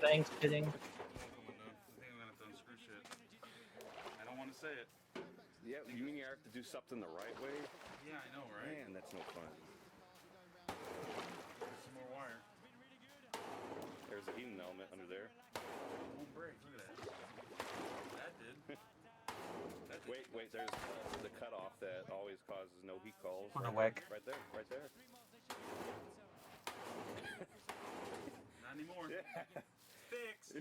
Thanks, kidding. I think I'm gonna have to unscrew shit. I don't want to say it. Yeah, you mean you have to do something the right way? Yeah, I know, right? Man, that's no fun. There's some more wire. There's a heating element under there. It won't break. Look at that. That did. That did. Wait, there's the cutoff that always causes no heat calls. What a whack. Right there. Not anymore. Yeah. Fixed.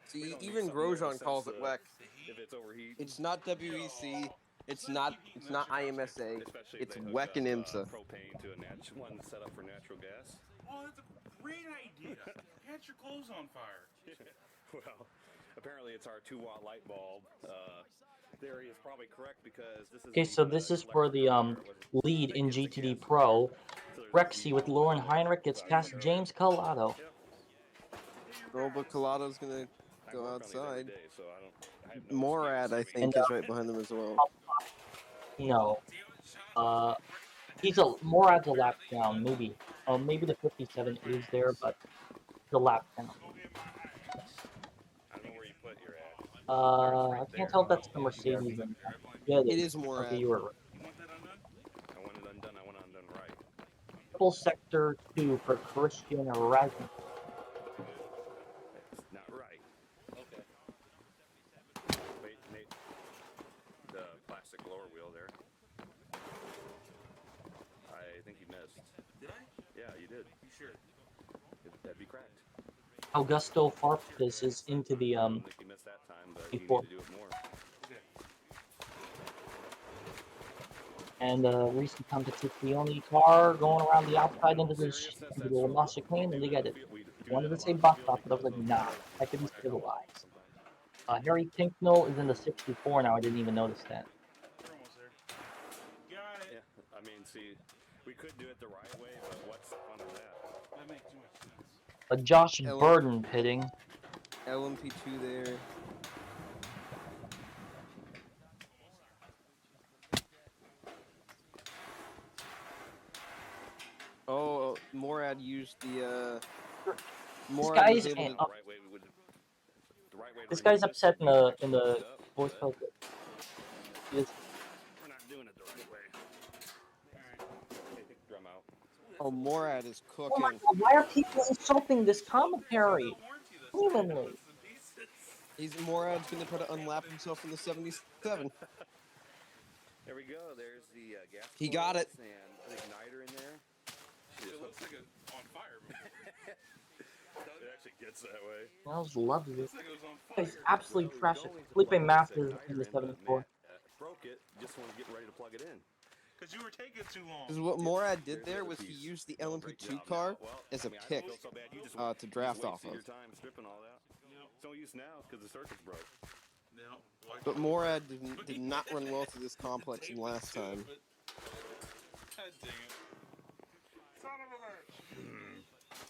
See, even Grosjean calls it WEC. If it's overheat. It's not WEC. It's not IMSA. Especially It's if they WEC and IMSA. propane to a one set up for natural gas. Oh, that's a great idea. Catch your clothes on fire. Well, apparently it's our 2-watt light bulb. Theory is probably correct because this is. Okay, so this is for the lead in GTD Pro. Rexy with Lauren Heinrich gets past James Collado. Oh, but Colado's gonna go outside. Day, so I have no Morad, I think, is right behind them as well. No. Morad's a lap down, maybe. Maybe the 57 is there, but the lap down. I don't know where you put your ad. I can't tell if that's the Mercedes. Yeah, It is Morad. Okay, you were right. You want that undone? I want it undone. I want it undone right. Triple sector 2 for Christian Erasmus. It's not right. Okay. Wait, Nate. The plastic lower wheel there. I think you missed. Did I? Yeah, you did. You sure? That'd be cracked. Augusto Farfus is into the I don't think you missed that time, but you need before. to do it more. Okay. And recent time to take the only car going around the outside into the little Massa Clean, and they got it. Wanted to say box stop, but I was like, nah, I could be civilized. Harry Tinknell is in the 64 now, I didn't even notice that. We're almost there. Got it. Yeah, I mean, see, we could do it the right way, but what's the fun of that? That makes too much sense. Josh Burden pitting. LMP2 there. Oh, Morad used the Morad was able to. This guy's upset in the voice code. We're not doing it the right way. Alright. Drum out. Oh, Morad is Oh cooking. my god, why are people insulting this commentary? Humanly. Morad's gonna try to unlap himself in the 77. There we go. There's the gas. He got it. And an igniter in there. It looks like it's on fire. It actually gets that way. That was lovely. It looks like it was on fire. It's absolutely trash. Felipe Massa is in the 74. Broke it. Just want to get ready to plug it in. Because you were taking too long. Because what Morad did there was he used the LMP2 car as a pick to draft off of. Your time stripping all that. It's no use now because the circuit's broke. But Morad did not run well through this complex from last time. God dang it. Son of a bitch.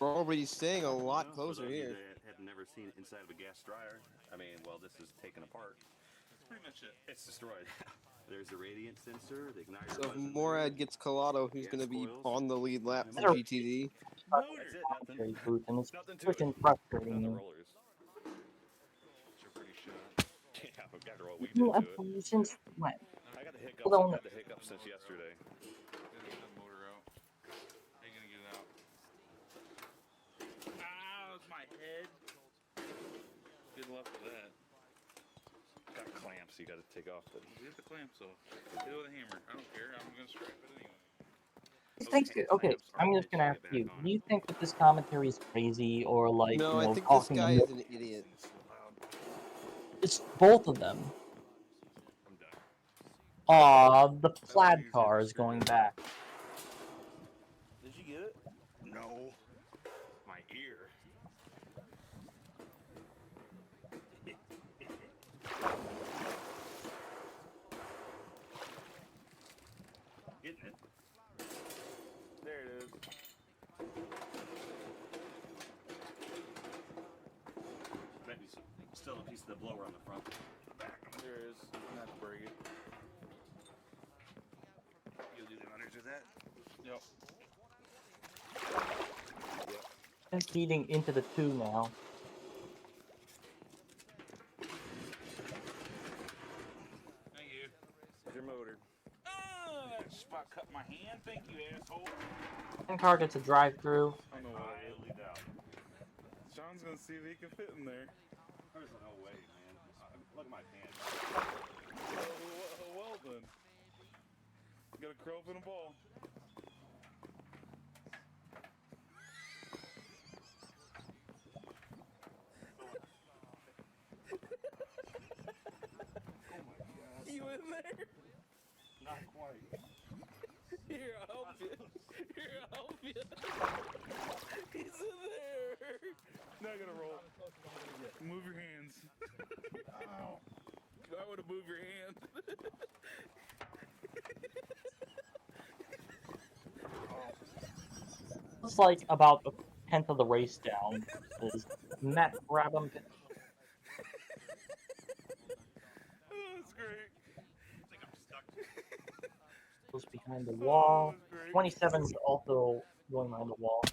Oh, but he's staying a lot closer here. That have never seen inside of a gas dryer. I mean, well, this is taken apart. That's pretty much it. It's destroyed. There's the radiant sensor, the igniter. So if Morad gets Collado, who's going to be on the lead lap for GTD. That's it. Nothing. And it's Nothing to freaking it. frustrating. The me. rollers. You're pretty shot. Yeah, but after what we did to it. Since when? I got the hiccups. Hold on. I've had the hiccups since yesterday. Gotta get the motor out. How you gonna get it out? Ow, it's my head. Good luck with that. Got clamps you got to take off. Get the clamps off. Hit it with a hammer. I don't care. I'm gonna strap it anyway. Thanks. Okay, I'm just gonna ask you. Do you think that this commentary is crazy or like No, you know, I think this talking guy is an idiot. It's both of them. I'm done. Aw, the plaid car is going back. Did you get it? No. My ear. Getting it. There it is. Maybe still a piece of the blower on the front. Back. There it is. Not to break it. You'll do the honors with that? Yep. Yep. I'm feeding into the 2 now. Thank you. Here's your motor. That spot cut my hand. Thank you, asshole. And car gets a drive-through. I don't know what it is. Highly doubt. Sean's gonna see if he can fit in there. There's no way, man. Look at my pants. Well then. You gotta curl up in a ball. You in there? Not quite. Here, I'll help you. Here, I'll help you. He's in there. Now I gotta roll. Move your hands. Ow. I want to move your hand. It's like about a tenth of the race down. Is Matt grab him? Oh, that's great. I think I'm stuck. Goes behind the Oh, wall. that's great. 27 is also going behind the wall.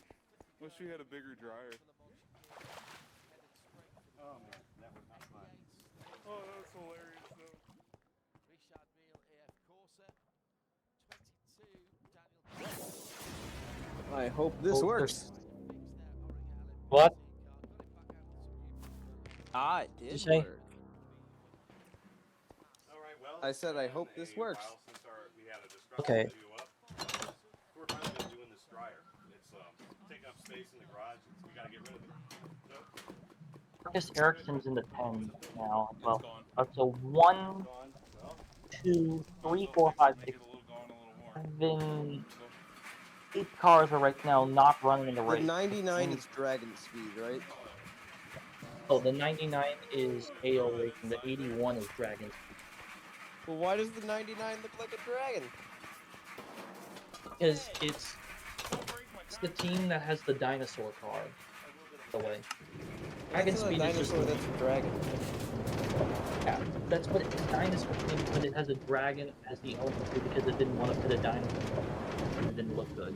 Wish we had a bigger dryer. Oh man, that was not mine. Oh, that's hilarious though. I hope this Oh, works. What? Ah, it Did you did say? work. All right, well. I said I it's hope been this a works. while since we had a discussion Okay. to go up. We're finally been doing this dryer. It's taking up space in the garage. We gotta get rid of it. So, Marcus Ericsson's in the 10 now. It's Well, gone. so 1, gone. Well, 2, 3, So 4, fix it, 5, make 6, it a little gone a little more. 7, 8 cars are right now not running in the The race. 99 is dragon speed, right? Oh, the 99 is AO racing. The 81 is Dragon. Well, why does the 99 look like a dragon? Because it's the team that has the dinosaur car. The way. Dragon That's not a Speed is just dinosaur, that's a dragon. yeah, that's what it's a dinosaur thing, but it has a dragon as the element too because it didn't want to put a dinosaur and it didn't look good.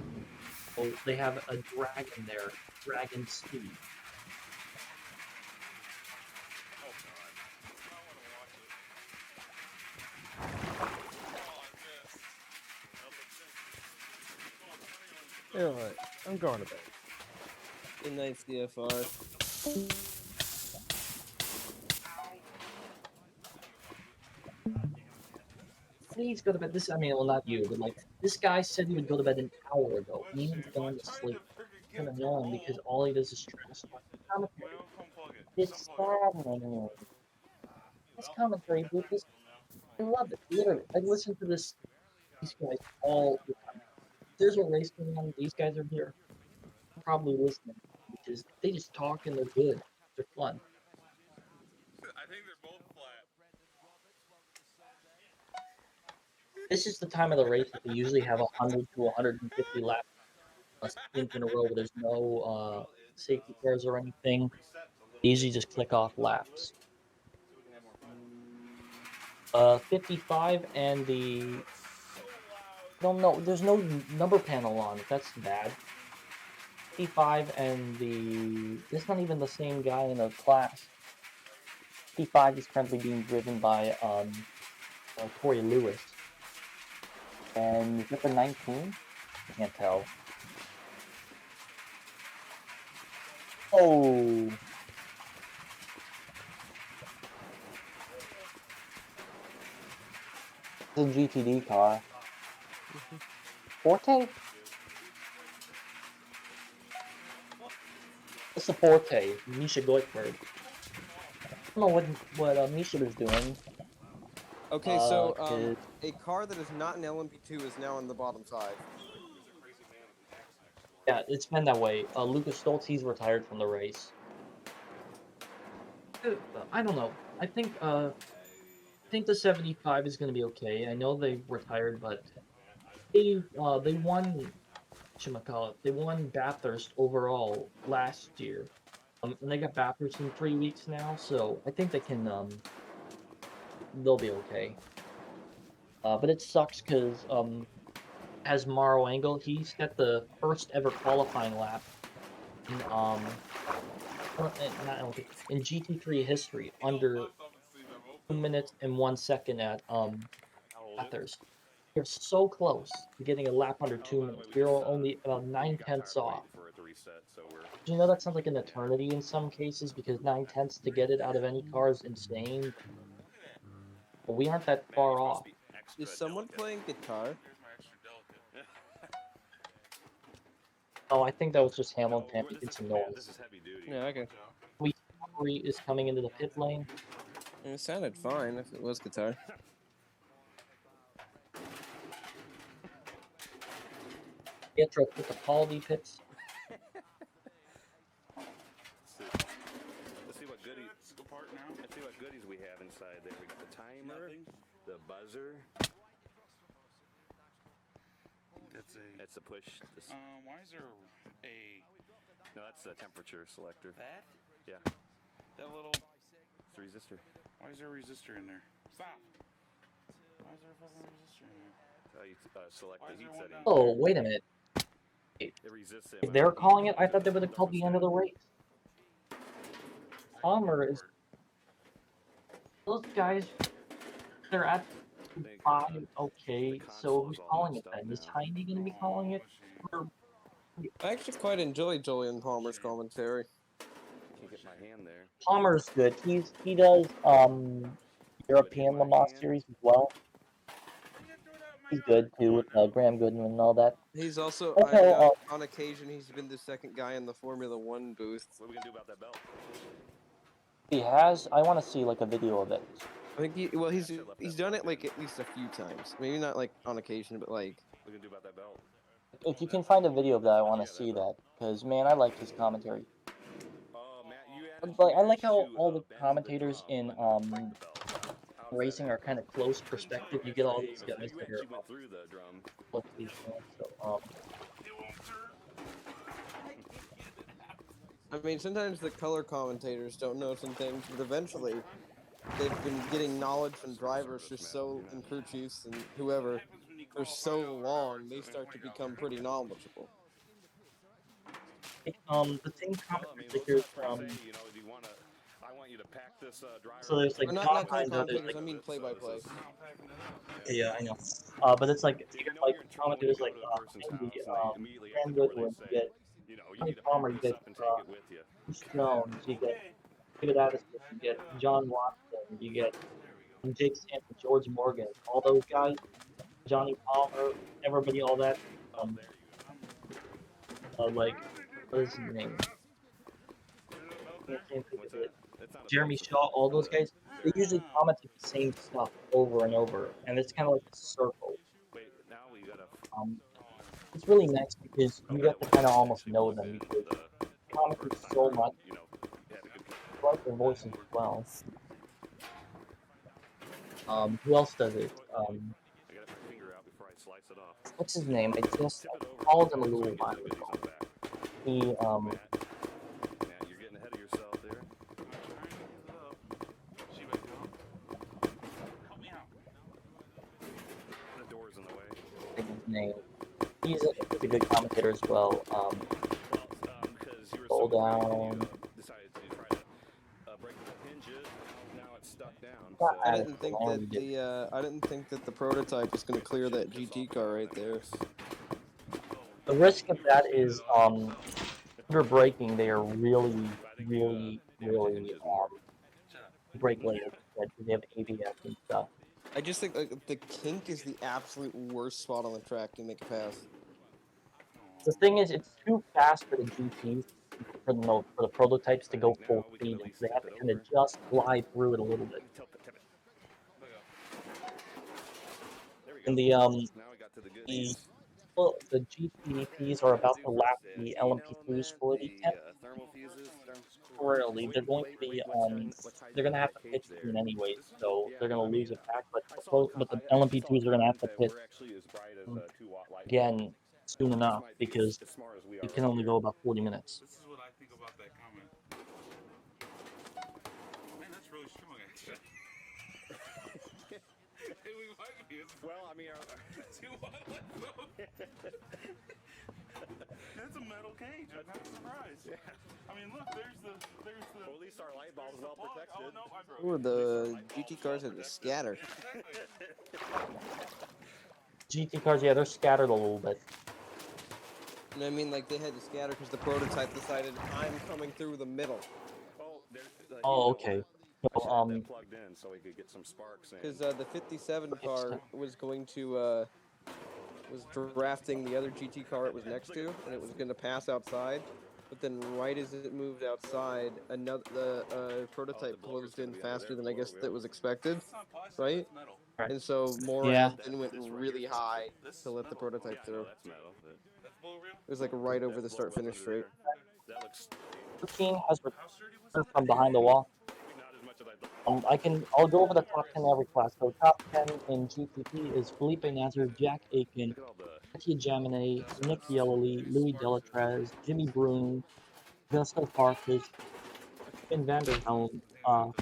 So they have a dragon there, Dragon Speed. You know what? I'm going to bed. Good night, CFR. Please go to bed. I mean, well, not you, but like, this guy said he would go to bed an hour ago. He was going to sleep. I'm annoying because all he does is trash talk. Commentary. Well, unplug it. It's saddening. This commentary, dude, I love it. Literally, I listen to these guys all the time. If there's a race going on, these guys are here. I'm probably listening because they just talk and they're good. They're fun. I think they're both flat. This is the time of the race that they usually have 100 to 150 laps a stint in a row where there's no safety cars or anything. They usually just click off laps. 55 and the no, there's no number panel on it. That's bad. 55 and the it's not even the same guy in the class. 55 is currently being driven by Corey Lewis. And is that the 19? I can't tell. Oh. It's a GTD car. Forte? It's a Forte. Misha Goldberg. I don't know what Misha was doing. Okay, so a car that is not an LMP2 is now on the bottom 5. Yeah, it's been that way. Lucas Stoltz, he's retired from the race. I don't know. I think the 75 is going to be okay. I know they retired, but they won. They won Bathurst overall last year, and they got Bathurst in 3 weeks now. So I think they can. They'll be okay. But it sucks because as Maro Engel, he set the first ever qualifying lap in not LMP, in GT3 history under 2 minutes and 1 second at Bathurst. You're so close to getting a lap under 2 minutes. You're only about 9/10 off. for it to reset, so we're Do you know that sounds like an eternity in some cases because 9/10 to get it out of any car is insane. But we aren't that far off. Is someone playing guitar? Here's my extra delicate. Oh, I think that was just Hamilton No, making some this noise. is heavy duty. Yeah, okay. Cavalry is coming into the pit lane. It sounded fine if it was guitar. Pietro put the quality pits. Let's see what goodies. Let's go part now. Let's see what goodies we have inside there. We got the timer, Nothing. the buzzer. That's a. That's the push. This, Why is there a no, that's the temperature selector. that? Yeah, That little. it's the resistor. Why is there a resistor in there? Stop. Why is there a fucking resistor in there? You select Why the is heat there one setting. down Oh, wait a minute. It resists it. If they're calling it, I thought they would have called the end of the race. Palmer is. Those guys, they're at 5. Okay, so who's calling it then? Is Heine going to be calling it? Or I actually quite enjoy Julian Palmer's commentary. Can't get my hand there. Palmer's good. He does European Le Mans series as well. He's good too with Graham Goodman and all that. He's also, Okay, on occasion, he's been the second guy in the Formula One booth. What are we gonna do about that belt? he has. I want to see like a video of it. I think he's done it like at least a few times. Maybe not like on occasion, but like. What are we gonna do about that belt? If you can find a video of that, I want to see that because man, I like his commentary. Oh, Matt, you added Like I like how to, all the bend commentators drum in when you break the belt. How does racing that are kind of close perspective. You get all these guys you that are actually went through the drum. look at these things. So I mean, sometimes the color commentators don't know some things, but eventually they've been getting knowledge from drivers just so, and crew chiefs and whoever, for so long, they start to become pretty knowledgeable. the same Well, I mean, commentators those say, you know, do you want to? I want you to pack this driver. so there's like Or not John color Binder, there's commentators, like I mean play-by-play. yeah, I know. But it's like you get like commentators like Andy, Graham Goodwin, you get You know, you Tony need to Palmer, pack you this get up and take it with you. Bruce Jones, you get David Addison, you get John Watson, you get Jake Stanton, George Morgan, all those guys, Johnny Palmer, everybody, all that. Like what is his name? I can't think of it. Jeremy Shaw, all those guys, they usually comment the same stuff over and over, and it's kind of like a circle. Wait, now we gotta. It's really nice because you get to kind of almost know them because they comment so much. You know, I like their voices as well. Who else does it? I gotta put my finger out before I slice it off. What's his name? I called him a little while ago. He Matt, you're getting ahead of yourself there. Help me out. The door's in the way. I think his name. He's a good commentator as well. Because you were Roll so down. decided to try to break the hinges. Now it's stuck down. Yeah, So. I didn't think that I didn't think that the prototype was going to clear that GT car right there. The risk of that is under braking they are really brake late. They have ABS and stuff. I just think like, the kink is the absolute worst spot on the track to make a pass. The thing is, it's too fast for the GTs for the prototypes to go full speed. They have to kind of just glide through it a little bit. And the GTPs are about to lap the LMP2s for the 10th. Temporarily, they're going to be they're going to have to pitch soon anyway, so they're going to lose it back. But the LMP2s are going to have to pitch again soon enough because it can only go about 40 minutes. This is what I think about that comment. Man, that's really strong, actually. We might be. Well, I mean, Do what? It's a metal cage. I'm kind of surprised. Yeah. I mean, look, there's the. Well, at least our light bulb's well plug. protected. Oh no, I broke Ooh, it. the GT cars had the scatter. GT cars, yeah, they're scattered a little bit. And I mean, like, they had to scatter because the prototype decided, I'm coming through the middle. Oh, there's the Oh, okay. I So, should have that plugged in so we could get some sparks in. Because the 57 car was going to, was drafting the other GT car it was next to, and it was going to pass outside. But then, right as it moved outside, the prototype closed in faster than I guess that was expected, That's not plastic. right? That's metal. And so more Yeah. then went really high to let the prototype Yeah, through. no, that's metal. That's blow reel. It was like right over the start finish straight. That looks 13 has How sturdy was returned it? from behind the wall. not as much as I thought. I'll go over the top 10 every class. So top 10 in GTP is Felipe Nasser, Jack Aiken, Look at all the Mattia Jamine, Nick Yellowly, Louis Delatrez, Jimmy Broom, Gusto Farkas, Finn Vanderhelm, and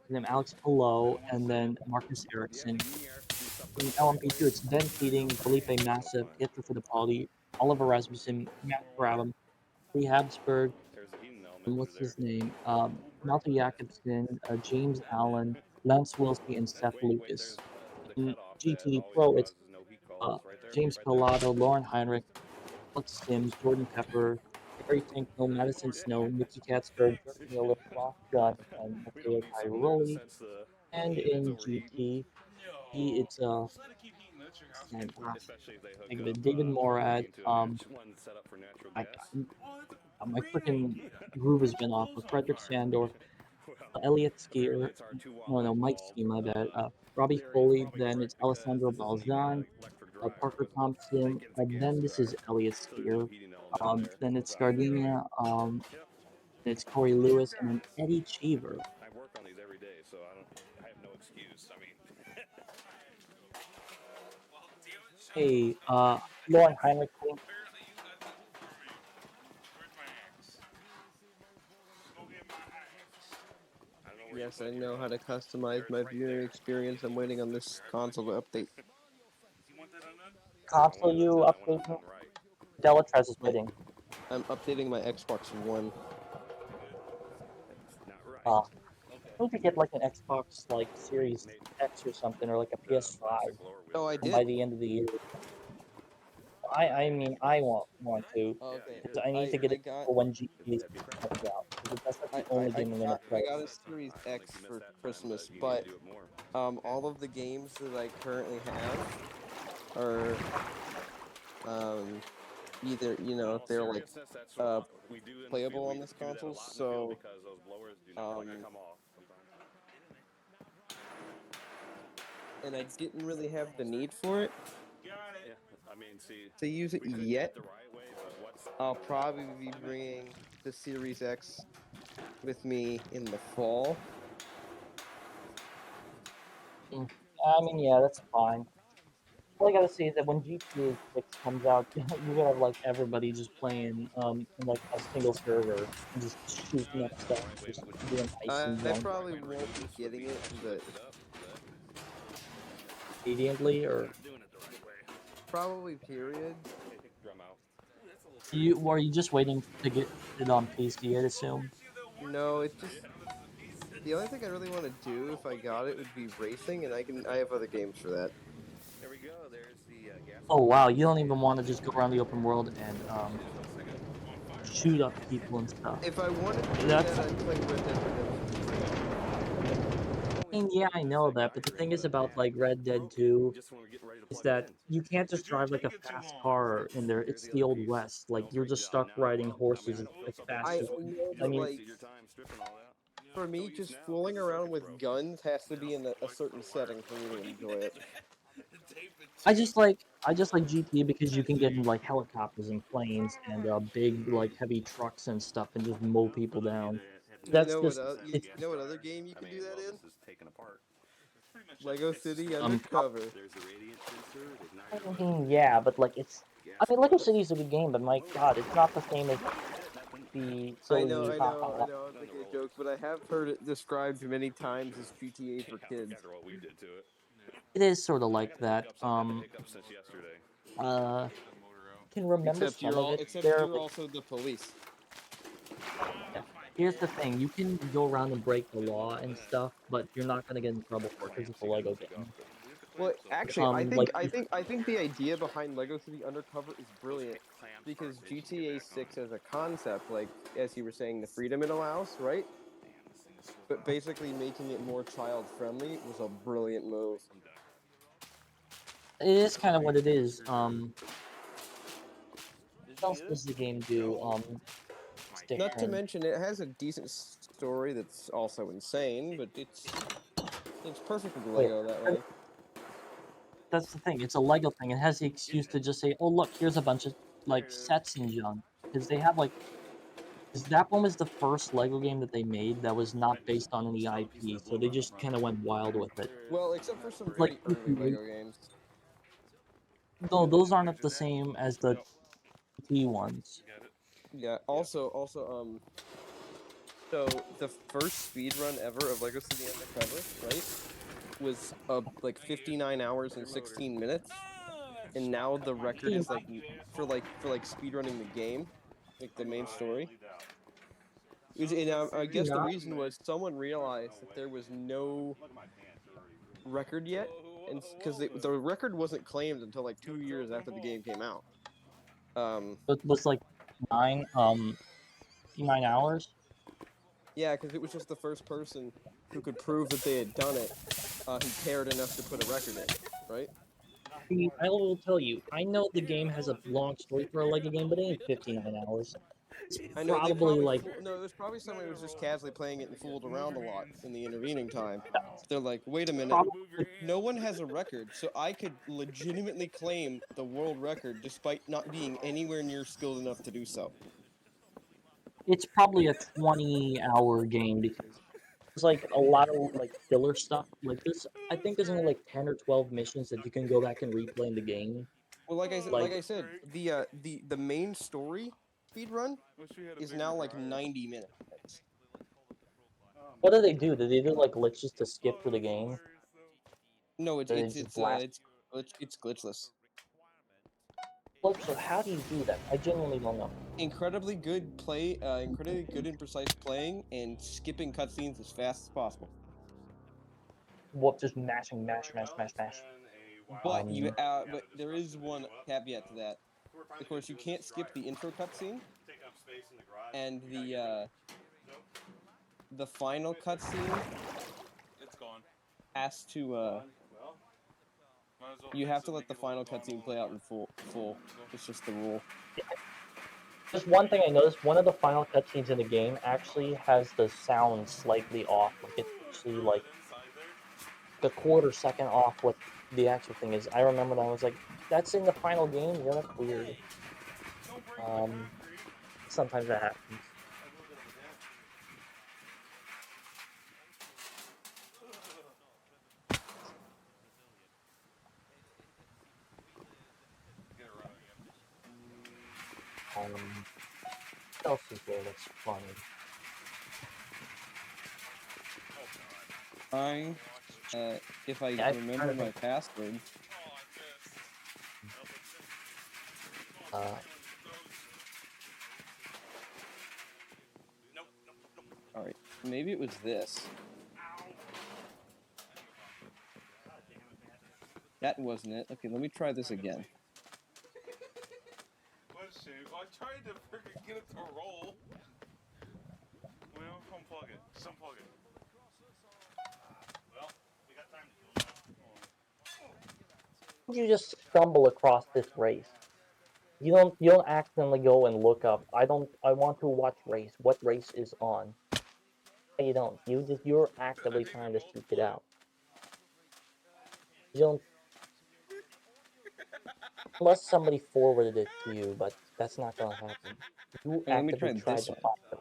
then Alex Pillow, and then Marcus Erickson. In LMP2, it's Ben Keating, Felipe Massa, Pietro Fittipaldi, Oliver Rasmussen, Matt Brabham, Lee Habsburg, there's the heating element and what's through his name? Malta Jakobsen, James Allen, Lance Wilsey, and Seth Lucas. the In cutoff that GT always Pro, it's causes no heat columns right there. James Pilato, Lauren Heinrich, Alex Sims, Jordan Pepper, Gary Tinknell, Madison Snow, Nikki Katzberg, Jeremy Miller, Ross Gunn, and We don't Matteo need someone there to Cairoli. sense the And heat that's in overheating, GT, No. it's Just let it keep heating. That's your house. and especially if they hook think of up it, David Morad. to a match one set up for natural I, gas. Well, it's my raining. freaking groove has been off. Clothes With on Frederick fire. Sandorf, Well, Elliot apparently Skier, it's our 2-watt no, light Mike bulb Ski, my bad. Robbie theory is Foley, probably then correct it's because Alessandro this isn't even Balzan, an electric dryer. Parker It wasn't Thompson, thinking it's a gas then this is dryer. Elliot So there's no Skier, heating element in there. then it's So I mean, Gardenia, yep. it's Corey Lewis, and then Eddie Cheever. I work on these every day, so I have no excuse. I mean, Well, damn it, shut Hey, the fuck up. Lauren Heinrich, Apparently you got this for me. Where's my axe? Go get my axe. I don't know where Yes, you I put know your, how to customize there, my it's right viewing there. experience. I'm waiting on this console to update. You want that undone? console I you want it update done right. Delatrez is My, waiting. I'm updating my Xbox One. It's not right. Uh, I need to get like an Xbox like Series X or something, or like a PS5 Plastic lower wheel Oh, I there. by did. the end of the year. I mean, I want to. Oh, Yeah, okay. you 'Cause did. I need to get I it got for when GTA It's 6 heavy. comes out. Because that's like the only game I'm gonna I play. got a Series X Like you for missed that time, Christmas, you need but to do it more. all of the games that I currently have are either they're like Seriousness, that's uh what we do in the playable field. on We this do that a console. lot in the field So because those blowers do not want to um come off sometimes. and I didn't really have the need for it Got it. Yeah, I mean, see, to use it we could do yet. it the right way, but what's I'll probably be bringing the Series X with me in the fall. Mm. I mean, yeah, that's fine. All I gotta say is that when GTA 6 comes out, you're gonna have like everybody just playing in like a single server and just shooting up stuff, the right way just we would doing heist and I junk probably right way to won't do be this would getting be to it, actually but lift it up, but immediately, we're or not doing it the right way. probably period. Hey, take the drum out. Ooh, that's a little you or are you just waiting to get it on PC? I'd assume. No, it just the only thing I really want to do if I got it would be racing, and I have other games for that. There we go. There's the gas. Oh wow, you don't even want to just go around the open world and shoot up people and stuff. If I wanted to do That's, that, I'd play Red Dead Redemption. I mean, yeah, I know that, but the thing is about like Red Dead 2 Just when we're getting ready to is plug it that in. you can't just It don't drive like take a it too fast long. car in there. Here's It's the the other old piece. west. Like No, you're great just job. stuck Now, riding well, horses I mean, as I built fast I as. know, I but mean, like your time stripping all that. for me, So used just now, fooling 'cause the around circuit's with broke. guns has to be in a certain setting for me to enjoy it. Tape it I to just like GTA because you can get in like helicopters and planes and big like heavy trucks and stuff and just mow people down. You That's know what? just You it's know what other game you can do that in? This is taken apart. pretty much Lego it's just City a Undercover. There's the radiant sensor, the I igniter mean, button, yeah, but like it's. I gas mean, Lego pedal. City is a good game, but my God, it's not the same as Nothing. the I silly know, me. I know, I know. I'm making a joke, but I have heard it described many times as GTA for kids. After what we did to it. It is sort of I like got the that. hiccups. I've had the hiccups since yesterday. Uh, the motor out. can remember Except some you're of all, it. except There, you're also the police. yeah. Here's the thing: you can go around and break the law and stuff, but you're not gonna get in trouble for it because it's a Lego game. Well, actually, Like I think the idea behind Lego City Undercover is brilliant because GTA 6 as a concept, like as you were saying, the freedom it allows, right? But basically making it more child friendly was a brilliant move. it is kind of what it is. What else does the game do? Stick Not to and mention, it has a decent story that's also insane, but it's perfect with wait, Lego that way. that's the thing. It's a Lego thing. It has the excuse to just say, "Oh, look, here's a bunch of like sets and junk," because they have like. 'Cause that one was the first Lego game that they made that was not based on any IP, so they just kind of went wild with it. Well, except for some Like, very early Lego games. no, those aren't the same as the T ones. Yeah. Also, so the first speed run ever of Lego City Undercover, right, was like 59 hours and 16 minutes, and now the record is like for speedrunning the game, like the main story. And I guess the reason was someone realized that there was no record yet, and because the record wasn't claimed until like 2 years after the game came out. It was like 9, 9 hours. Yeah, because it was just the first person who could prove that they had done it, who cared enough to put a record in, right? See, I will tell you, I know the game has a long story for a Lego game, but it ain't 59 hours. It's I know they probably probably like, no. It was probably someone who was just casually playing it and fooled around a lot in the intervening time. They're like, wait a minute, probably, no one has a record, so I could legitimately claim the world record despite not being anywhere near skilled enough to do so. it's probably a 20-hour game because there's like a lot of like filler stuff. Like this, I think there's only like 10 or 12 missions that you can go back and replay in the game. Well, Like, like I said, the main story speed run is now like 90 minutes. what do they do? Do they do like glitches to skip through the game? No, Or they just blast? it's glitchless. Look, so how do you do that? I genuinely don't know. Incredibly good play, incredibly good and precise playing, and skipping cutscenes as fast as possible. What, just mashing, mash, mash, mash, mash. But there is one caveat to that. Of course, you can't skip the intro cutscene, and the final cutscene It's gone. has to you have to let the final cutscene play out in full. It's just the rule. Just one thing I noticed, one of the final cutscenes in the game actually has the sound slightly off. Like it's actually like a quarter second off what the actual thing is. I remember that I was like, that's in the final game? Yeah, that's weird. Sometimes that happens. What else is there that's funny? If I Yeah, remember my password. All right, maybe it was this. That wasn't it. Okay, let me try this again. What a shame. I tried to freaking get it to roll. Well, unplug it. Just unplug it. Well, we got time to kill now. You just stumble across this race. You don't accidentally go and look up. I want to watch race. What race is on? You don't. You're actively trying to seek it out. You don't, unless somebody forwarded it to you, but that's not gonna happen. You Let me actively try tried this to one. find it.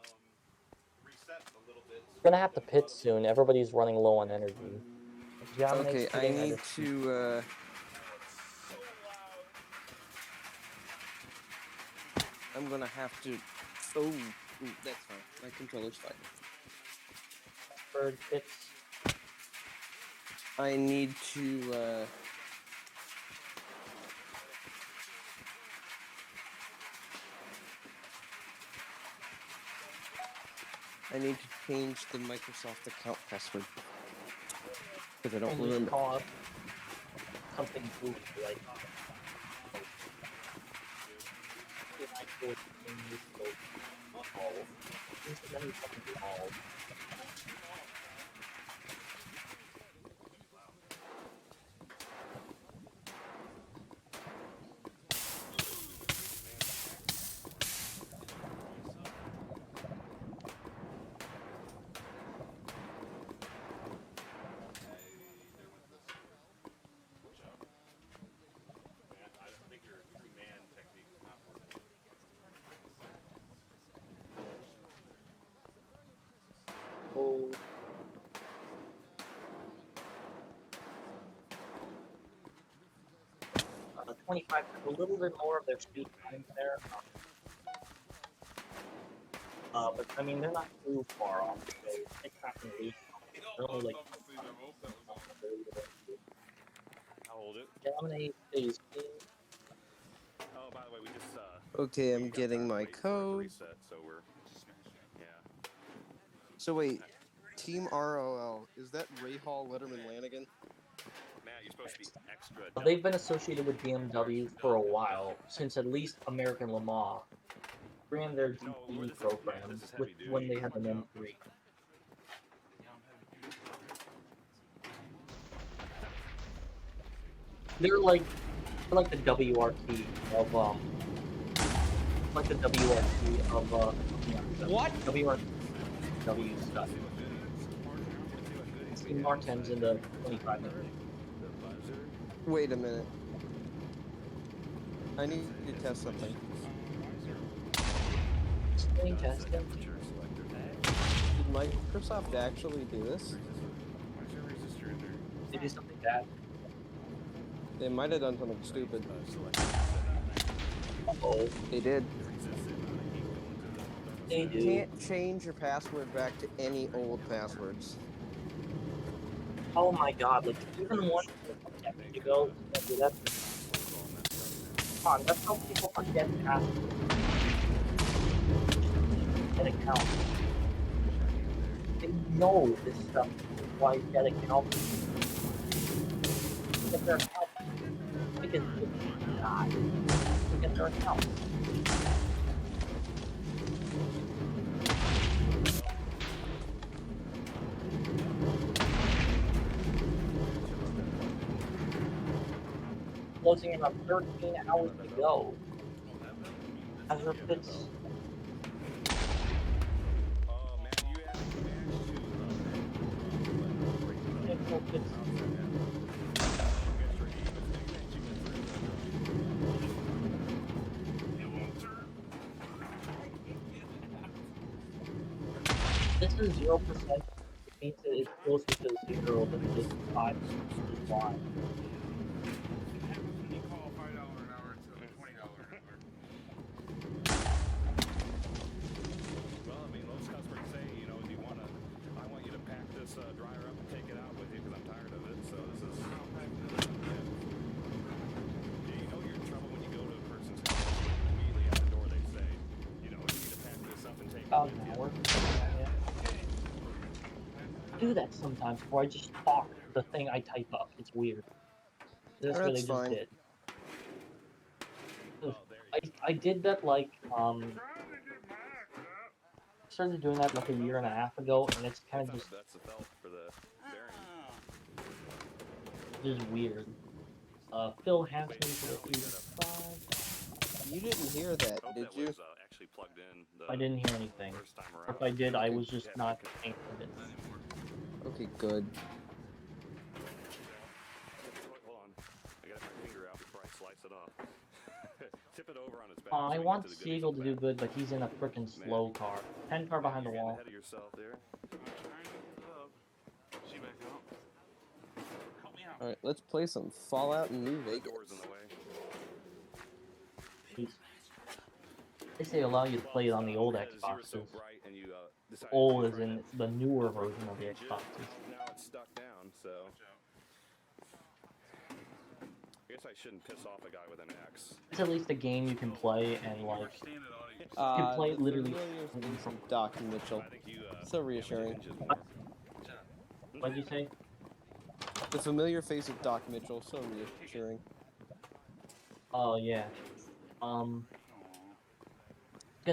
You're gonna have to pit soon. Everybody's running low on energy. Dominate's Okay, I pitting, need to. I'm gonna have to. Oh, that's fine. My controller's fine. Bird pits. I need to. I need to change the Microsoft account password because I don't And you should remember. call up something goofy like I think your true man technique is not working. oh, 25, a little bit more of their speed time there. But I mean, they're not too far off, so it's not going to lose. They're only like I'll hold it. dominate is Oh, by the way, we just Okay, I'm we got getting time to my wait for it to code. reset, so we're So wait, Team ROL, is that Ray Hall, Letterman, Lanigan? Matt, you're supposed to be extra. they've been associated with BMW for a while, since at least American Le Mans ran their GP program with when they had an M3. They're like the WRT of like the WRT of What? WRW stuff. Team Martins in the 25 minute. Wait a minute. I need to test something. Screen testing. Did Microsoft actually do this? They do something bad. They might have done something stupid. Oh, They did. they You do. can't change your password back to any old passwords. Oh my god, like even one decade ago, do that. Come on, that's how people forget passwords. Get account. They know this stuff. Why get account? Get their account. Because they die. Get their account. Closing in on 13 hours to go. As her pits. This is 0%. It means that it's closer to 0 than this 5 is why. Well, I mean, most customers say, you know, I want you to pack this dryer up and take it out with you because I'm tired of it. So this is. Yeah, you know you're in trouble when you go to a person's house. Immediately at the door, they say, you know, you need to pack this up and take it About with an you. hour. I do that sometimes before I just talk the thing I type up. It's weird. That's what I That's just fine. did. I did that like started doing that like a year and a half ago, and it's kind of just That's the felt for the bearing. weird. Phil Hansen for the 85. You didn't hear that, Hope did that you? was actually plugged in the I didn't hear anything. first time Or around. if I did, I Okay. was just not paying attention. Okay, good. Hold on. I got my finger out before I slice it off. Tip it over on its back. I want Siegel to do good, but he's in a freaking slow car. 10 car behind the wall. Ahead of yourself there. Alright, let's play some Fallout in New Vegas. Doors in the way. Jeez. They say allow you to play it on the old Xboxes. So bright and you, Old as in the newer version of the Xboxes. Now it's stuck down, so. guess I shouldn't piss off a guy with an axe. It's at least a game you can play and You like were standing on it. you can play The it literally. familiar face of Doc Mitchell. I think you So reassuring. damage the hinges more. What'd you say? The familiar face of Doc Mitchell, so reassuring. Oh yeah. Gonna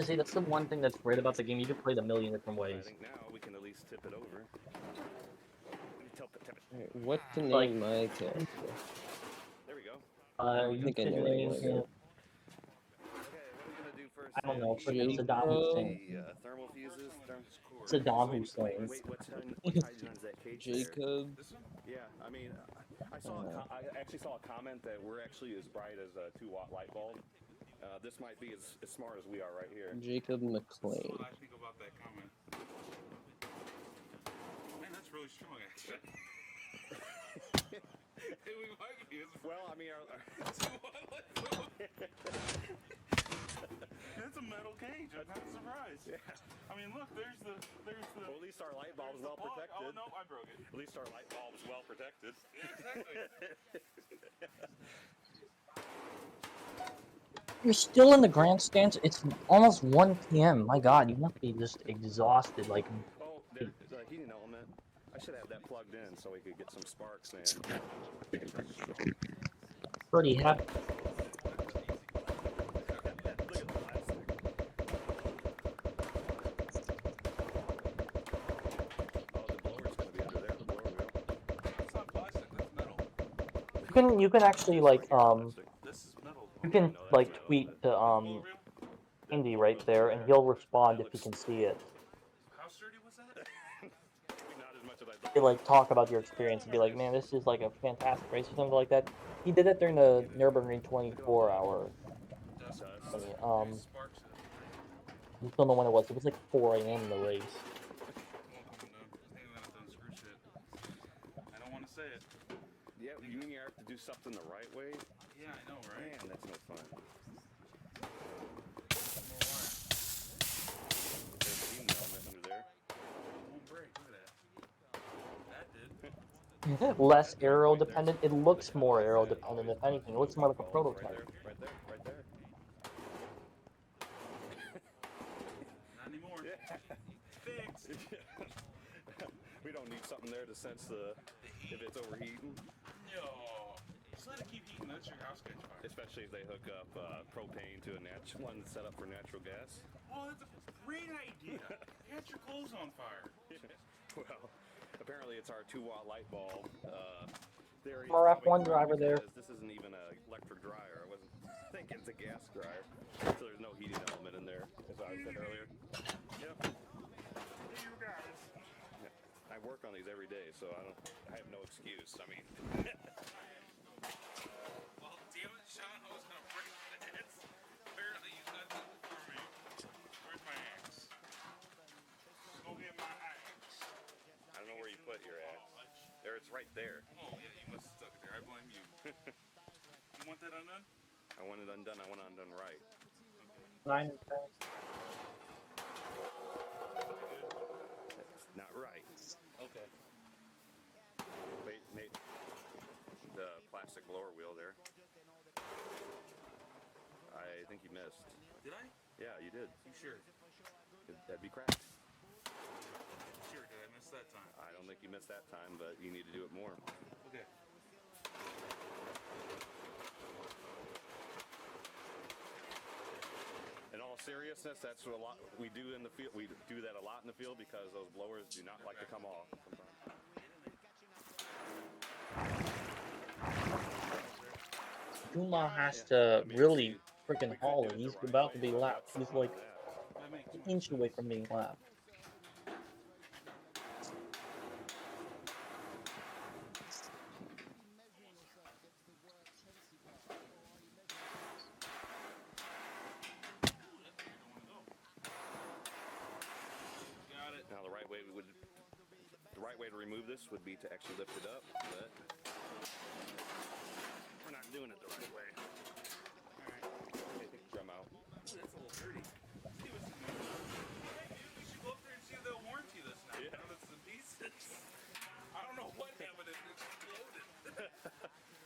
say that's the one thing that's great about the game. You can play it a million different I ways. think now we can at least tip it over. Tip it. Alright, what to name Like- my character? There we go. You think I can know what I name wanna him. go. Okay, what are we gonna do first? I don't know. Sam? Freaking Jake, Saddam bro. Hussein. The thermal fuses. Saddam Hussein. Wait, what's hiding on that cage there? Jacob. This one? Yeah, I mean, I saw. I actually saw a comment that we're actually as bright as a 2-watt light bulb. This might be as smart as we are right here. Jacob This is McLean. what I think about that comment. Man, that's really strong, actually. Hey, we might be. Well, I mean, That's a metal cage. I'm not surprised. yeah. I mean, look, there's the. Well, at least our light bulb's there's the well plug. protected. Oh no, I broke it. At least our light bulb's well protected. You're still in the grandstands. It's almost 1 p.m. My God, you must be just exhausted. Like, Oh, the heating element. I should have that plugged in so we could get some sparks in. pretty happy. Look at the plastic. Oh, the blower's gonna be under there. The blower wheel. That's not plastic. That's metal. You can actually like This is metal. you can like tweet to Indy right there, and he'll respond if he can see it. How sturdy was that? Not as much as I thought. They like talk about your experience and be like, man, this is like a fantastic race or something like that. He did it during the Nürburgring 24-hour. Dust. Thingy. Sparks it. I don't know when it was. It was like 4 a.m. in the race. Won't come down. I think I'm gonna have to unscrew shit. I don't want to say it. Yeah, you mean you have to do something the right way? Yeah, I know, right? Man, that's no fun. More wire. There's a heating element under there. It won't break. Look at that. That did. Less aero dependent. It looks more aero dependent. If anything, it looks more like a prototype. Right there. Not anymore. Fixed. We don't need something there to sense if it's overheating, No. Just let it keep heating. That's your house catch fire. especially if they hook up propane to one that's set up for natural gas. Oh, that's a great idea. Catch your clothes on fire. Well, apparently it's our 2-watt light bulb. There Our F1 driver there. This isn't even an electric dryer. I wasn't thinking it's a gas dryer, so there's no heating element in there, as I said earlier. Yep. Hey, you guys. I work on these every day, so I have no excuse. I mean, Well, damn it, Sean, I was gonna break this. Apparently, you got that for me. Where's my axe? Go get my axe. I don't know where you put your axe. There, it's right there. Oh, yeah, you must have stuck it there. I blame you. You want that undone? I want it undone. I want it undone right. 9 and 10. That's not right. Okay. Wait, Nate. The plastic blower wheel there. I think you missed. Did I? Yeah, you did. You sure? That'd be cracked. Sure, did I miss that time? I don't think you missed that time, but you need to do it more. Okay. In all seriousness, that's what a lot we do in the field. We do that a lot in the field because those blowers do not like to come off. Duma has to really freaking haul it. He's about to be lapped. He's like That makes an inch away from being lapped. Got it. Now the right way to remove this would be to actually lift it up, but we're not doing it the right way. Alright. Okay, take the drum out. Ooh, that's a little dirty. See what's in there. We should go up there and see if they'll warranty this now. Yeah. Now that's the pieces. I don't know what happened. It exploded.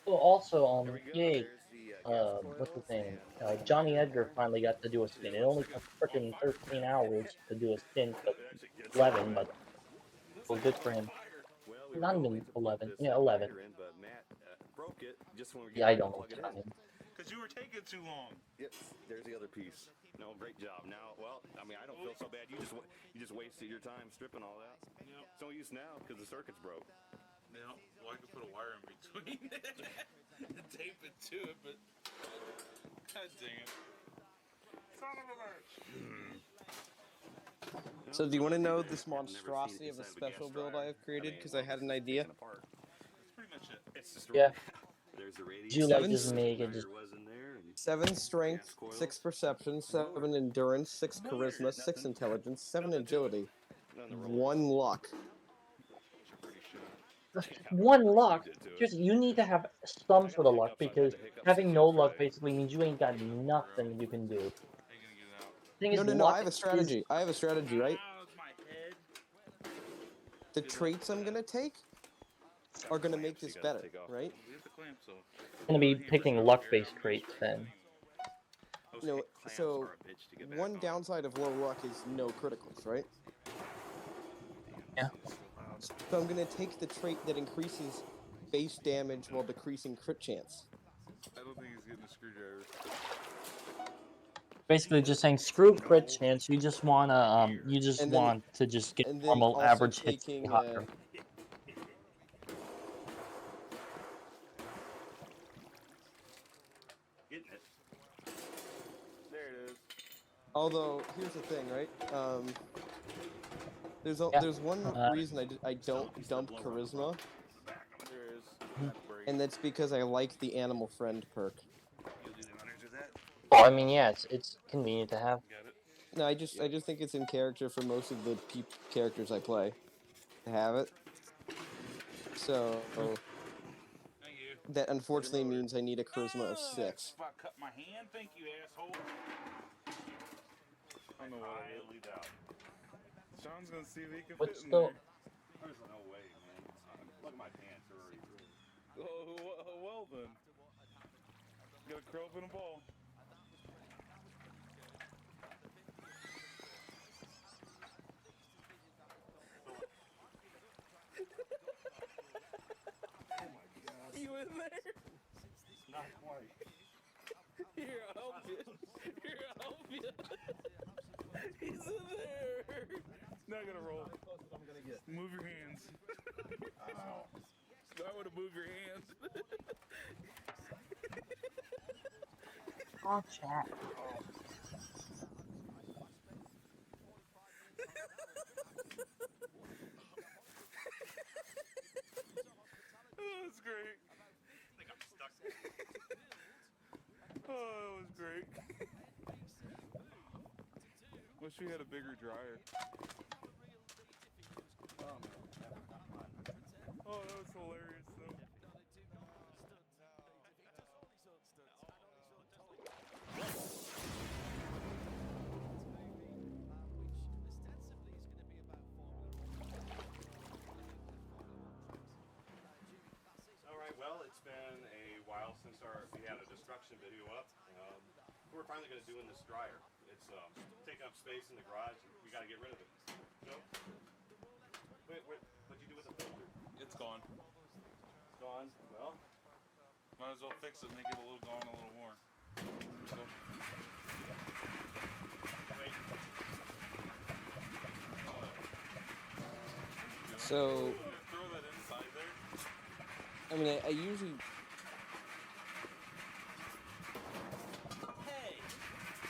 Well, also, There we go. yay, There's the gas what's his coils name? and Johnny Edgar finally got to do a stint. It only took freaking 13 hours to do a stint, but 11, but well, good for him. well, we were Not going even to put 11. this Yeah, 11. lighter in, but Matt broke it just when we were Yeah, I getting ready don't to know plug what's it in. happening. Because you were taking too long. Yep, there's the other piece. No, great job. Now, well, I mean, I don't feel so bad. You just wasted your time stripping all that. Yep. It's no use now because the circuit's broke. No, well, I could put a wire in between and tape it to it, but god dang it. Son of a bitch. So do you want to know this I've never seen monstrosity of a inside of a gas special build I dryer. have created? mean, Because well, I had this an is idea. taken apart. That's pretty much it. It's just Yeah. There's the radius. Do you like Seven just make it just was in there and 7 strength, gas coils. 6 perception, 7 endurance, 6 charisma, 6 intelligence, 7 agility, none of the 1 luck. pretty sure. one luck? Did to it. Just you need to have some sort of luck because having no luck basically means you ain't got nothing you can do. How you gonna get it out? Thing is, No, luck I have a is strategy. I have a strategy, right? Ow, it's my head. The traits I'm going to take are going to make this better, right? We have the clamps though. gonna be picking luck-based traits then. Those You know, clamps so are a bitch to get back one on. downside of low luck is no criticals, right? Yeah. So I'm going to take the trait that increases base damage while decreasing crit chance. I don't think he's getting a screwdriver. Basically, just saying screw crit chance. You just wanna you just And then- want to just get and then normal also average hits taking, higher. Getting it. There it is. Although, here's the thing, right? Yeah. There's one reason I don't dump charisma, There is. Mhm. and that's because I like the animal friend perk. You'll do the honors with that. Well, I mean, yeah, it's convenient to have. Got it. No, I just think it's in character for most of the characters I play to have it. So Thank you. that unfortunately means I need a charisma of Oh, 6. If I cut my hand, thank you, asshole. I don't know what I did. doubt. Sean's gonna see if he can But fit in still, there. There's no way, man. Look at my pants. They're already ruined. Oh, well then. You gotta curl up in a ball. You in there? Not quite. Here, I'll help you. Here, I'll help you. He's in there. Now I gotta roll. Move your hands. I would have moved your hands. oh, chat. Oh, that's great. I think I'm stuck. Oh, that was great. Wish we had a bigger dryer. Oh, that was hilarious though. All right. Well, it's been a while since we had a destruction video up. We're finally going to do in this dryer. It's taking up space in the garage. And we got to get rid of it. So, what'd you do with the filter? It's gone. It's gone. Well, Might as well fix it and make it a little gone a little more. So, wait. So, throw that inside there. I mean, I usually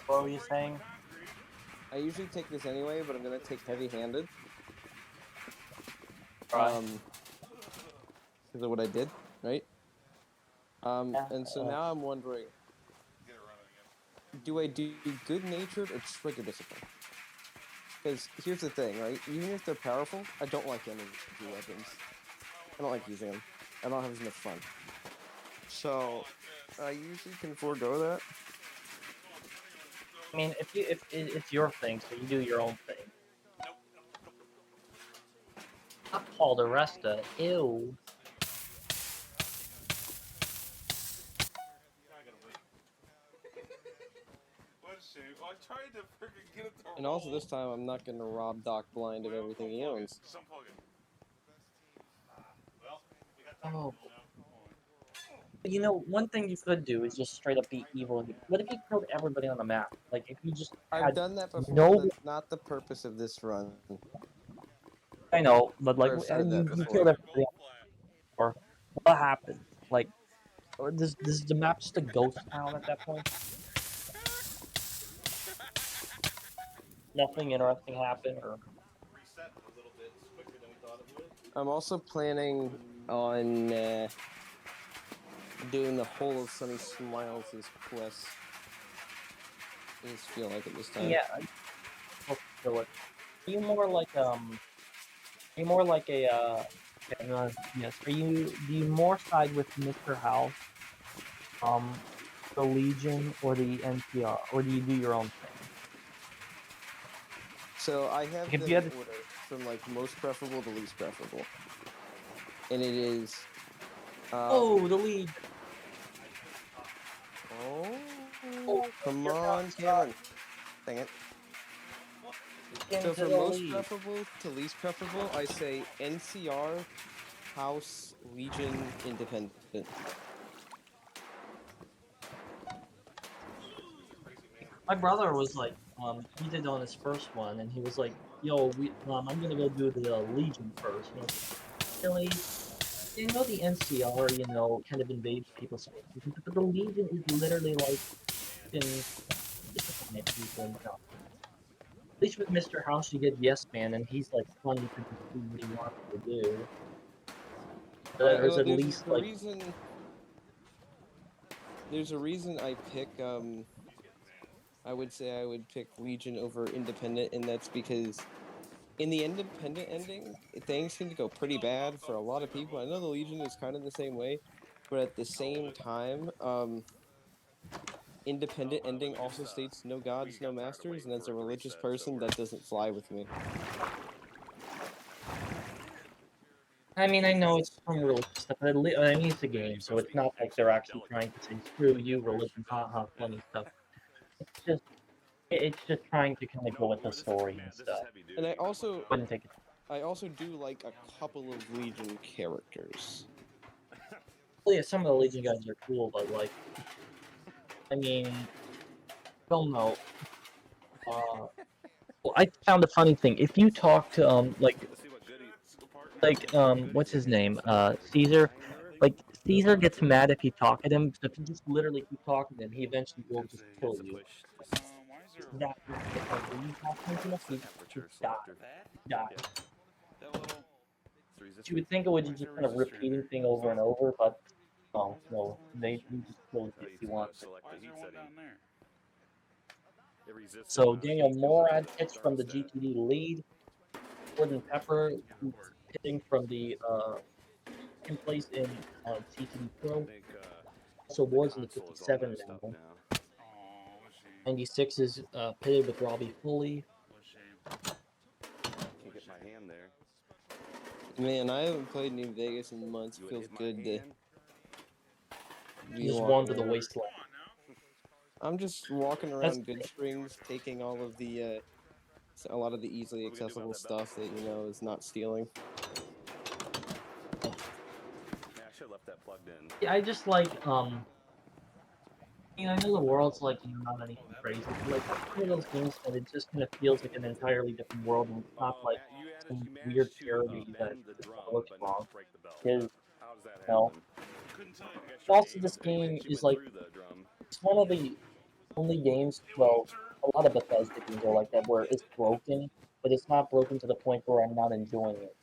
What were you saying? take this anyway, but I'm gonna take heavy-handed. Right. Because of what I did, right? Yeah, And so now I'm wondering, Get it running again. do I do good-natured or trigger discipline? Because here's the thing, right? Even if they're powerful, I don't like energy weapons. I don't like using them. I don't have as much fun. So I usually can forego that. I mean, if it's your thing, so you do your own thing. Not Paul the Resta. Ew. And also this time, I'm not gonna rob Doc Blind of everything he owns. Well, we got time Oh, now. but you know, one thing you could do is just straight up be evil. What if you killed everybody on the map? Like, if you just I've had done that before. no, That's not the purpose of this run. I know, but like, I've said that you before. killed everybody, or what happened? Like, or does the map just a ghost town at that point? Nothing interesting happened, or Reset a little bit quicker than we thought it would. I'm also planning on doing the whole of Sunny Smiles' quest. I just feel like it this time. yeah, I'll kill it. Are you more like Are you more like a yes? Are you do you more side with Mr. House, the Legion, or the NPR, or do you do your own thing? So I have Like, if them you in had to, order from like most preferable to least preferable, and it is. oh, the Legion. Oh, come on, Cameron! Dang it. So Into from the most lead. preferable to least preferable, I say NCR, House, Legion, Independent. My brother was like, he did on his first one, and he was like, "Yo, I'm gonna go do the Legion first." And I was like, "Really? You know the NCR, kind of invades people's spaces, but the Legion is literally like in discipline people and stuff. At least with Mr. House, you get Yes Man, and he's like funny to just do what he wants to do. There's Well, at least a like, reason. There's a reason I pick. I would say I would pick Legion over Independent, and that's because in the Independent ending, things seem to go pretty bad for a lot of people. I know the Legion is kind of the same way, but at the same time, Independent ending also states no gods, no masters, and as a religious person, that doesn't fly with me. I mean, I know it's some religious stuff, but I mean, it's a game, so it's not like they're actually trying to say screw you, religion, haha, funny stuff. It's just it's just trying to kind of go with the story and stuff. And Wouldn't take it. I also do like a couple of Legion characters. Well, yeah, some of the Legion guys are cool, but like, I mean, don't know. Well, I found a funny thing. If you talk to what's his name? Caesar. Like Caesar gets mad if you talk at him. So if you just literally keep talking to him, he eventually will just kill you. Why is there That is the point. When you talk to him enough, he just die. Die. that little You would think it would just kind of resistor repeating there? thing over and over, but no, they just kill you if you want. Why is there one down there? So Daniel Morad pitched from the GTD lead. Gordon Pepper pitching from the second place in GTD Pro. Also Ward's in the 57 now. Oh, what a shame. 96 is pitted with Robbie Foley. What a shame. Man, I haven't played New Vegas in months. It feels good to be Just walking wander the around. wasteland. I'm just walking That's around Good Springs, taking all of the a lot of the easily accessible stuff that is not stealing. yeah, I just like I know the world's like not anything crazy, but like it's one of those games that it just kind of feels like an entirely different world, and it's not like some weird parody that just looks wrong. Because also this game is like it's one of the only games. Well, a lot of Bethesda games are like that, where it's broken, but it's not broken to the point where I'm not enjoying it.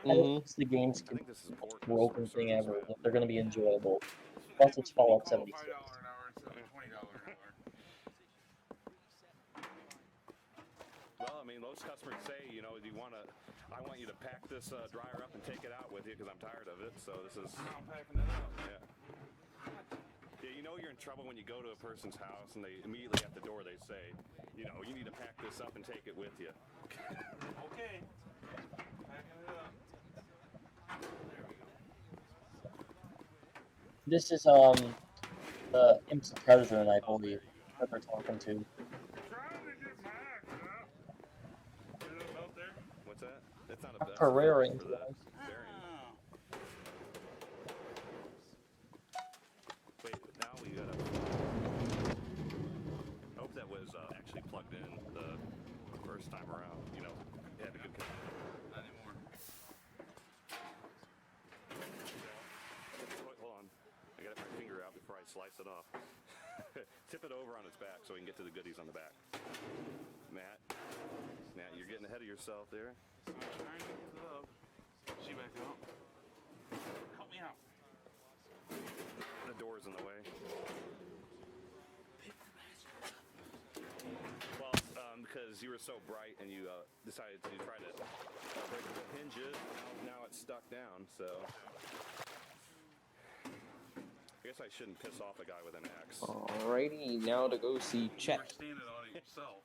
That is the game's can be the most broken thing ever if they're going to be enjoyable. Plus, it's Fallout 76. $5 an hour instead of $20 an hour. Well, I mean, most customers say, I want you to pack this dryer up and take it out with you because I'm tired of it. So this is. I'm packing it up. Yeah. Yeah, you're in trouble when you go to a person's house and they immediately at the door they say, you need to pack this up and take it with you. Okay. Packing it up. There we go. This is the Imps of President, I believe, that they're talking to. Trying to get my Carrera for the influence. bearing. Oh. Wait, now we gotta. I hope that was actually plugged in the first time around. You know, it had a good. Not anymore. Hold on, I gotta get my finger out before I slice it off. Tip it over on its back so we can get to the goodies on the back. Matt, you're getting ahead of yourself there. I'm trying to get it up. She back out. Help me out. The door's in the way. Well, because you were so bright and you decided to try to break the hinges, now it's stuck down, so. I guess I shouldn't piss off a guy with an axe. Alrighty, now to go see You Chet. were standing on it yourself.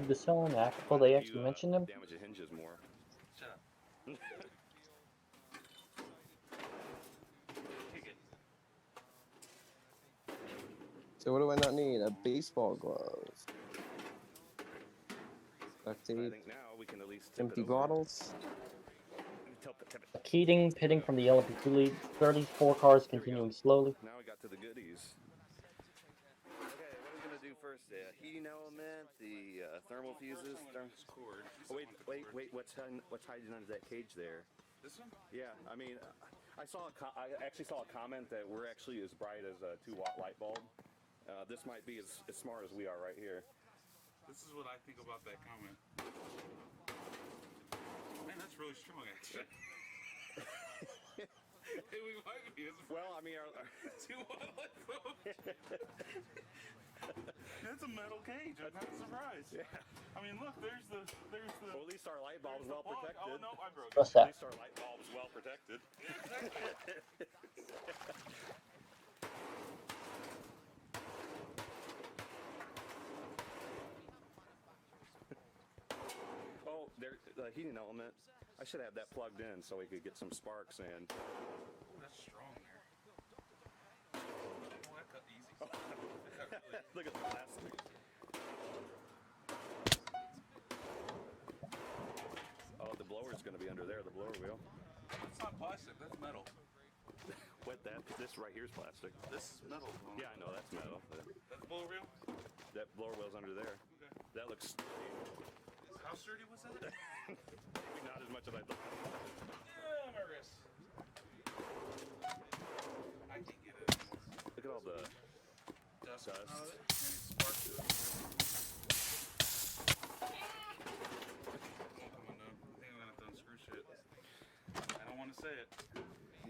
The selling act. Oh, they actually mentioned him? Damage the hinges more. Shut up. Kick it. So what do I not need? A baseball glove. Duct I tape. think now we can at least tip Empty it over. bottles. Tip it. Keating pitting from the LMP2 lead. 34 cars continuing slowly. Now we got to the goodies. Okay, what are we gonna do first? The heating element, the thermal fuses. Cord. Oh, wait! What's hiding under that cage there? This one? Yeah, I mean, I actually saw a comment that we're actually as bright as a 2-watt light bulb. This might be as smart as we are right here. This is what I think about that comment. Man, that's really strong, actually. We might be as Well, I mean, That's a metal cage. I'm not surprised. yeah. I mean, look, there's the. Well, at least our light bulb is well plug. protected. Oh no, I broke What's it. At that? least our light bulb is well protected. Oh, there, the heating element. I should have that plugged in so we could get some sparks in. Oh, that's strong there. Oh, that cut easy. That cut really. Look at the plastic. Oh, the blower's going to be under there, the blower wheel. That's not plastic. That's metal. This right here is plastic. This is metal. Yeah, I know that's metal. That's blower wheel. That blower wheel's under there. Okay. That looks How sturdy was that? maybe not as much as I thought. Yeah, my wrist. I can't get it anymore. Look at all the Dust. Dust. Maybe sparks it. Won't come undone. I think I'm gonna have to unscrew shit. I don't want to say it.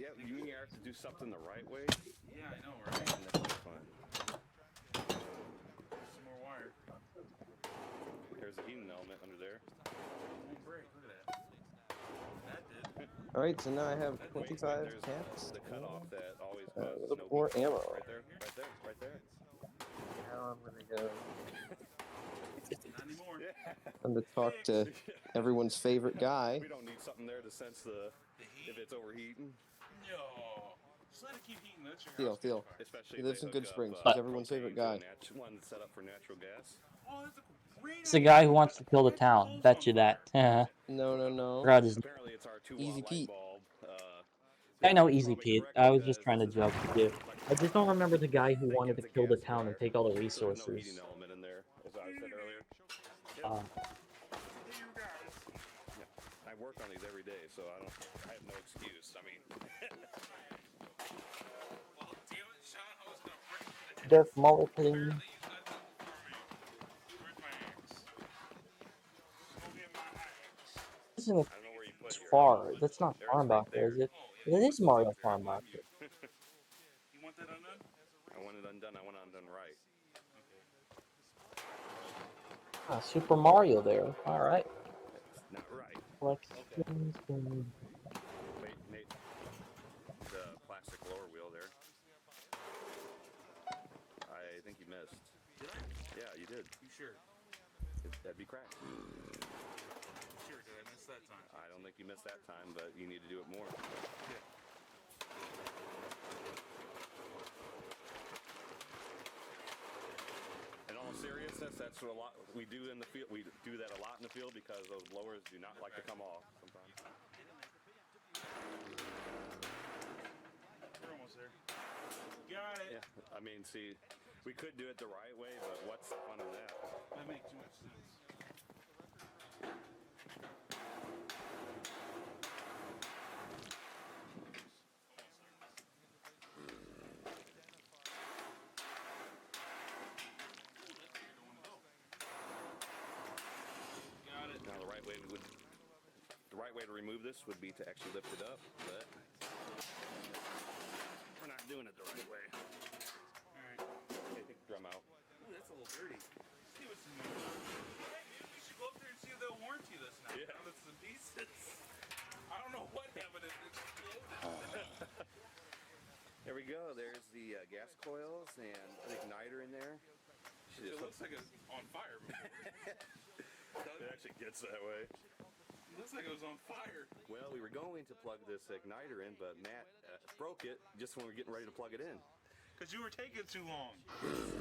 Yeah, you mean you have to do something the right way? Yeah, I know, right? And that's fine. Some more wire. There's a heating element under there. Won't break. Look at that. That did. Alright, so now I have Wait, 25 there's caps. the cutoff that always A causes little no more beep. ammo. Right there, right there, right there. Now I'm gonna go. Not anymore. I'm gonna talk to everyone's favorite guy. We don't need something there to sense The if heat? it's overheating. No. Just let it keep heating. That's your Theo, house Theo. catch fire. Especially He if lives they in Good hook up, Springs. He's everyone's favorite propane guy. to one set up for natural gas. Oh, that's a great It's the guy who wants to kill the town. Bet you that. No, no, no. Forgot his- Apparently, it's our 2-watt Easy light Pete. bulb. I know that's Easy probably Pete. correct I was just because trying to joke with you. I just don't remember the guy who I think wanted to it's a kill the gas town and wire, take all the so there's no resources. heating element in there, as I said earlier. Uh, Hey, you guys. Yeah, I work on these every day, so I have no excuse. I mean, Well, damn it, Sean, I was gonna break the Dirk Muller pitting. Apparently you got that for me. Where's my axe? Go get my axe. Isn't I don't know where you put it's your far? That's not There's right Farmbacher, is there. it? Oh, It is Mario Farmbacher. You want that undone? I want it undone. I want it undone right. Ah, Super Mario there. Alright. Not right. Flex. Wait, Nate. The plastic lower wheel there. I think you missed. Did I? Yeah, you did. You sure? That'd be cracked. Sure, did I miss that time? I don't think you missed that time, but you need to do it more. Yeah. And also, seriousness, that's what a lot we do in the field. We do that a lot in the field because those blowers do not like to come off sometimes. We're almost there. Got it. Yeah, I mean, see, we could do it the right way, but what's the fun in that? That makes too much sense. Got it. Now the right way to remove this would be to actually lift it up, but we're not doing it the right way. Alright. Okay, take the drum out. Ooh, that's a little dirty. Let's see what's in there. Hey, maybe we should go up there and see if they'll warranty this now. Yeah. Now that's the pieces. I don't know what happened. It exploded. There we go. There's the gas coils and an igniter in there. It looks like it's on fire. It actually gets that way. It looks like it was on fire. Well, we were going to plug this igniter in, but Matt broke it just when we were getting ready to plug it in. Because you were taking too long.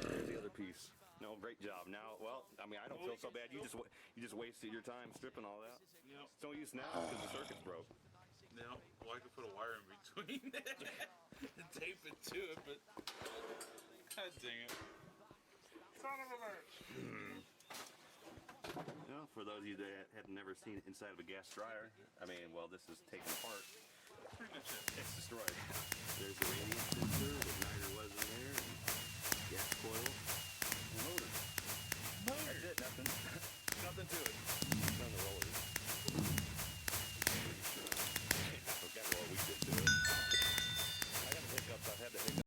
There's the other piece. No, great job. Now, well, I mean, I don't feel so bad. You just wasted your time stripping all that. Yep. It's no use now because the circuit's broke. No, well, I could put a wire in between and tape it to it, but god dang it. Son of a bitch. Well, for those of you that have never seen inside of a gas dryer, I mean, well, this is taken apart. Pretty much it. It's destroyed. There's the radiant sensor, the igniter was in there.